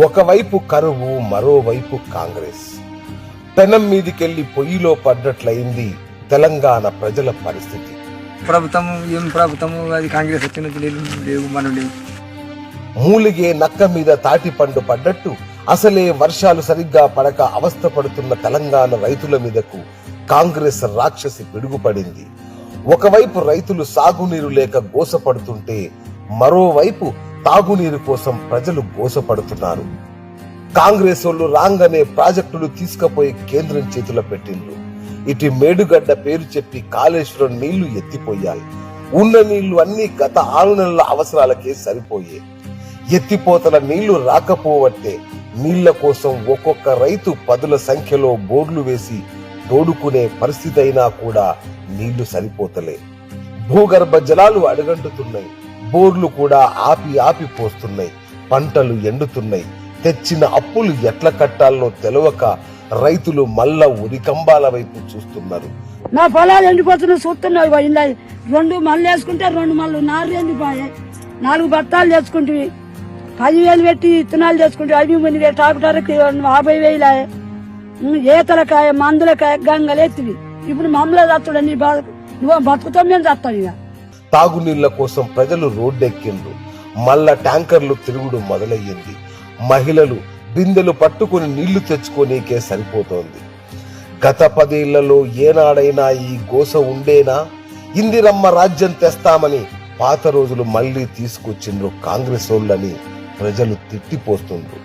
ఒకవైపు కరువు, మరోవైపు కాంగ్రెస్. పెనం మీదికెళ్లి పొయ్యిలో పడ్డట్లయింది తెలంగాణ ప్రజల పరిస్థితి. ప్రభుత్వము అది కాంగ్రెస్ వచ్చిన లేవు మనం లేవు. మూలిగే నక్క మీద తాటి పండు పడ్డట్టు అసలే వర్షాలు సరిగ్గా పడక అవస్థ పడుతున్న తెలంగాణ రైతుల మీదకు కాంగ్రెస్ రాక్షసి పిడుగుపడింది. ఒకవైపు రైతులు సాగునీరు లేక గోసపడుతుంటే మరోవైపు తాగునీరు కోసం ప్రజలు గోసపడుతున్నారు. కాంగ్రెస్ వాళ్ళు రాంగనే ప్రాజెక్టులు తీసుకుపోయి కేంద్రం చేతిలో పెట్టిండ్రు. ఇటు మేడుగడ్డ పేరు చెప్పి కాళేశ్వరం నీళ్లు ఎత్తిపోయాయి. ఉన్న నీళ్లు అన్ని గత 6 నెలల అవసరాలకే సరిపోయే. ఎత్తిపోతల నీళ్లు రాకపోవట్టే నీళ్ల కోసం ఒక్కొక్క రైతు 10ల సంఖ్యలో బోర్లు వేసి తోడుకునే పరిస్థితి అయినా కూడా నీళ్లు సరిపోతలే. భూగర్భ జలాలు అడుగంటుతున్నాయి. బోర్లు కూడా ఆపి ఆపి పోస్తున్నాయి. పంటలు ఎండుతున్నాయి. తెచ్చిన అప్పులు ఎట్ల కట్టాలనో తెలవక రైతులు మళ్ళా ఉరికంబాల వైపు చూస్తున్నారు. నా పొలాలు ఎండిపోతున్నాయి చూస్తున్నాయి. 2 మళ్ళీ వేసుకుంటే 2 మళ్ళీ నారు ఎండిపోయాయి. 4 బత్తాలు తెచ్చుకుంటే 10,000 పెట్టి ఇత్తనాలు తెచ్చుకుంటే అవి మునిగే ట్రాక్టర్కి 50,000. ఈతలకాయ మందులకాయ గంగలెత్తివి. ఇప్పుడు మమ్మల్ని చచ్చుడని నువ్వు బతుకుతాం మేము చస్తాం. ఇక తాగునీళ్ల కోసం ప్రజలు రోడ్డెక్కిండ్రు. మళ్ళా ట్యాంకర్లు తిరుగుడు మొదలయ్యింది. మహిళలు బిందెలు పట్టుకుని నీళ్లు తెచ్చుకోనీకే సరిపోతోంది. గత 10 ఏళ్లలో ఏనాడైనా ఈ గోస ఉండేనా? ఇందిరమ్మ రాజ్యం తెస్తామని పాత రోజులు మళ్లీ తీసుకొచ్చిండ్రు కాంగ్రెస్ వాళ్ళని ప్రజలు తిట్టిపోతుండ్రు.